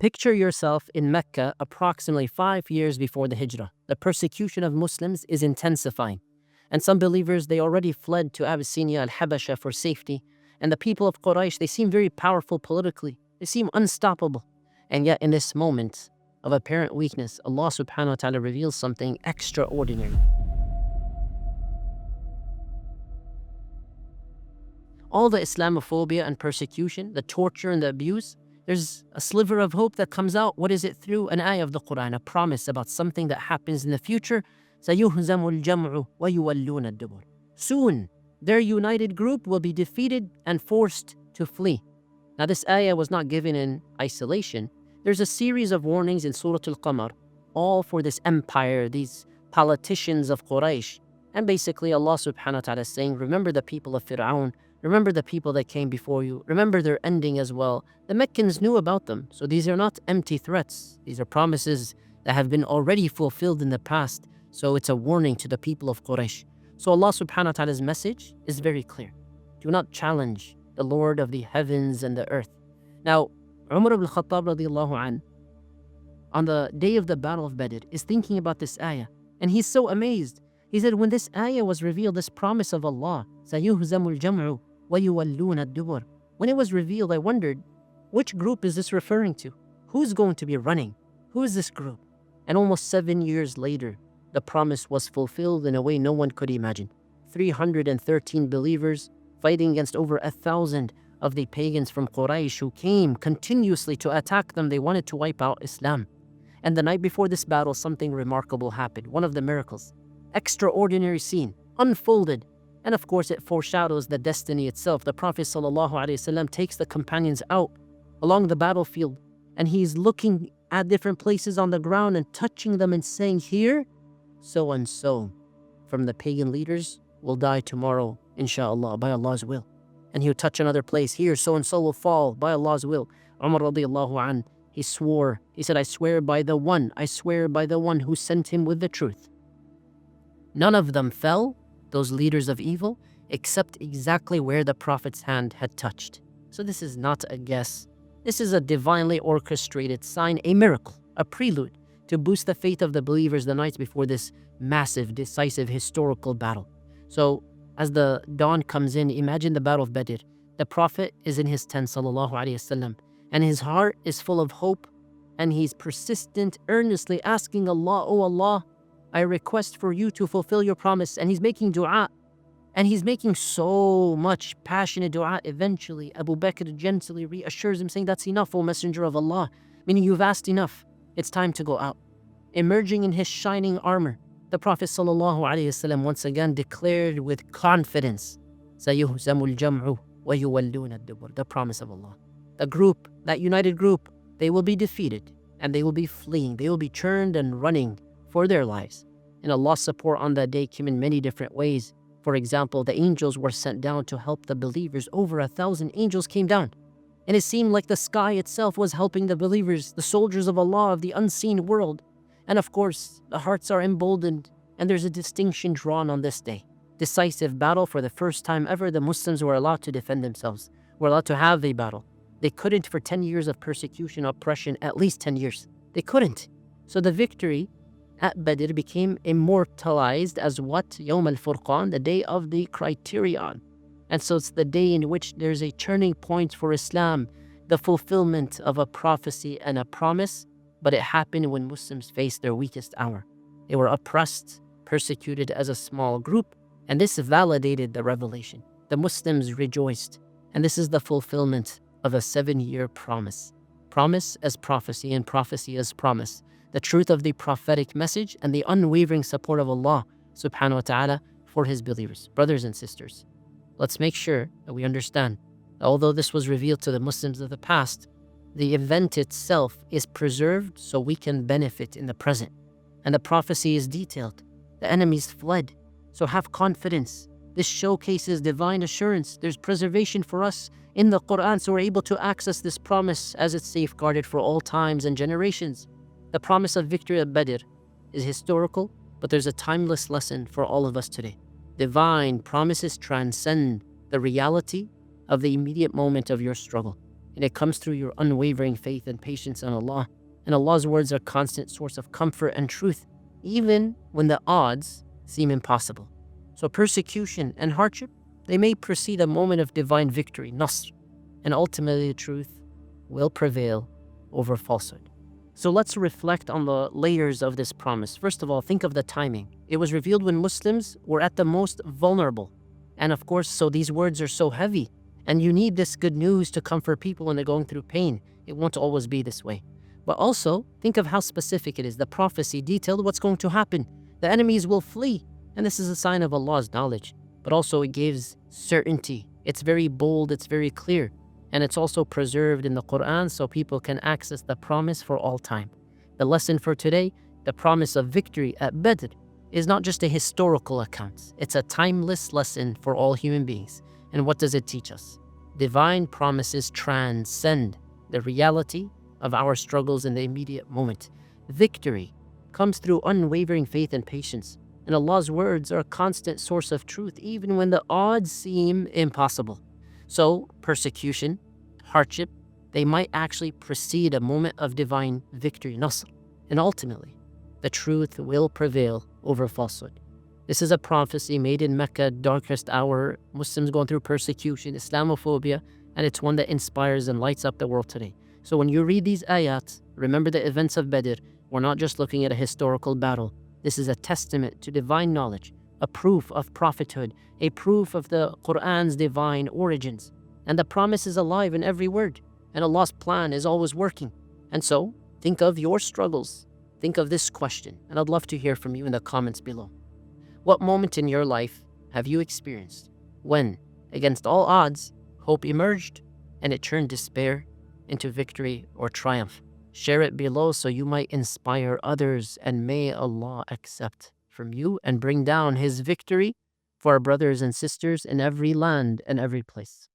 Picture yourself in Mecca approximately 5 years before the Hijrah. The persecution of Muslims is intensifying. And some believers, they already fled to Abyssinia al-Habasha for safety. And the people of Quraysh, they seem very powerful politically. They seem unstoppable. And yet in this moment of apparent weakness, Allah subhanahu wa ta'ala reveals something extraordinary. All the Islamophobia and persecution, the torture and the abuse, there's a sliver of hope that comes out. What is it? Through an ayah of the Quran, a promise about something that happens in the future. سَيُهْزَمُ الْجَمْعُ وَيُوَلُّونَ الدُّبُرَ. Soon, their united group will be defeated and forced to flee. Now this ayah was not given in isolation. There's a series of warnings in Surah Al-Qamar, all for this empire, these politicians of Quraysh. And basically Allah subhanahu wa ta'ala is saying, remember the people of Fir'aun, remember the people that came before you, remember their ending as well. The Meccans knew about them, so these are not empty threats. These are promises that have been already fulfilled in the past, so it's a warning to the people of Quraysh. So Allah subhanahu wa ta'ala's message is very clear. Do not challenge the Lord of the heavens and the earth. Now, Umar ibn Khattab radiallahu an, on the day of the Battle of Badr, is thinking about this ayah, and he's so amazed. He said, when this ayah was revealed, this promise of Allah, سَيُهْزَمُ الْجَمْعُ وَيُوَلُّونَ الدُّبُرَ. When it was revealed, I wondered, which group is this referring to? Who's going to be running? Who is this group? And almost 7 years later, the promise was fulfilled in a way no one could imagine. 313 believers fighting against over 1,000 of the pagans from Quraysh who came continuously to attack them. They wanted to wipe out Islam. And the night before this battle, something remarkable happened. One of the miracles. Extraordinary scene, unfolded. And of course, it foreshadows the destiny itself. The Prophet ﷺ takes the companions out along the battlefield, and he's looking at different places on the ground and touching them and saying, here, so and so from the pagan leaders will die tomorrow, inshallah, by Allah's will. And he'll touch another place, here, so and so will fall by Allah's will. Umar radiallahu an, he swore, he said, I swear by the one who sent him with the truth. None of them fell, those leaders of evil, except exactly where the Prophet's hand had touched. So this is not a guess. This is a divinely orchestrated sign, a miracle, a prelude to boost the faith of the believers the night before this massive, decisive, historical battle. So as the dawn comes in, imagine the Battle of Badr. The Prophet is in his tent, sallallahu alaihi wasallam, and his heart is full of hope, and he's persistent, earnestly asking Allah, oh Allah, I request for you to fulfill your promise. And he's making dua. And he's making so much passionate dua. Eventually, Abu Bakr gently reassures him, saying, that's enough, O Messenger of Allah. Meaning, you've asked enough. It's time to go out. Emerging in his shining armor, the Prophet ﷺ once again declared with confidence, سَيُهْزَمُ الْجَمْعُ وَيُوَلُّونَ الدُّبُرَ. The promise of Allah. The group, that united group, they will be defeated. And they will be fleeing. They will be turned and running for their lives. And Allah's support on that day came in many different ways. For example, the angels were sent down to help the believers. Over 1,000 angels came down. And it seemed like the sky itself was helping the believers, the soldiers of Allah of the unseen world. And of course, the hearts are emboldened, and there's a distinction drawn on this day. Decisive battle. For the first time ever, the Muslims were allowed to defend themselves, were allowed to have a battle. They couldn't for 10 years of persecution, oppression, at least 10 years. They couldn't. So the victory at Badr became immortalized as what? Yawm al-Furqan, the day of the criterion. And so it's the day in which there's a turning point for Islam, the fulfillment of a prophecy and a promise, but it happened when Muslims faced their weakest hour. They were oppressed, persecuted as a small group, and this validated the revelation. The Muslims rejoiced, and this is the fulfillment of a 7-year promise. Promise as prophecy and prophecy as promise. The truth of the prophetic message and the unwavering support of Allah subhanahu wa ta'ala for his believers. Brothers and sisters, let's make sure that we understand that although this was revealed to the Muslims of the past, the event itself is preserved so we can benefit in the present. And the prophecy is detailed. The enemies fled. So have confidence. This showcases divine assurance. There's preservation for us in the Quran, so we're able to access this promise as it's safeguarded for all times and generations. The promise of victory at Badr is historical, but there's a timeless lesson for all of us today. Divine promises transcend the reality of the immediate moment of your struggle. and it comes through your unwavering faith and patience on Allah. And Allah's words are a constant source of comfort and truth, even when the odds seem impossible. So persecution and hardship, they may precede a moment of divine victory, nasr, and ultimately the truth will prevail over falsehood. So let's reflect on the layers of this promise. First of all, think of the timing. It was revealed when Muslims were at the most vulnerable. And of course, so these words are so heavy. And you need this good news to comfort people when they're going through pain. It won't always be this way. But also, think of how specific it is. The prophecy detailed what's going to happen. The enemies will flee. And this is a sign of Allah's knowledge. But also it gives certainty. It's very bold, it's very clear. And it's also preserved in the Quran so people can access the promise for all time. The lesson for today, the promise of victory at Badr, is not just a historical account. It's a timeless lesson for all human beings. And what does it teach us? Divine promises transcend the reality of our struggles in the immediate moment. Victory comes through unwavering faith and patience. And Allah's words are a constant source of truth, even when the odds seem impossible. So, persecution, hardship, they might actually precede a moment of divine victory, nasr. And ultimately, the truth will prevail over falsehood. This is a prophecy made in Mecca, darkest hour, Muslims going through persecution, Islamophobia, and it's one that inspires and lights up the world today. So when you read these ayat, remember the events of Badr. We're not just looking at a historical battle. This is a testament to divine knowledge, a proof of prophethood, a proof of the Quran's divine origins. And the promise is alive in every word, and Allah's plan is always working. And so, think of your struggles. Think of this question, and I'd love to hear from you in the comments below. What moment in your life have you experienced when, against all odds, hope emerged and it turned despair into victory or triumph? Share it below so you might inspire others, and may Allah accept from you and bring down His victory for our brothers and sisters in every land and every place.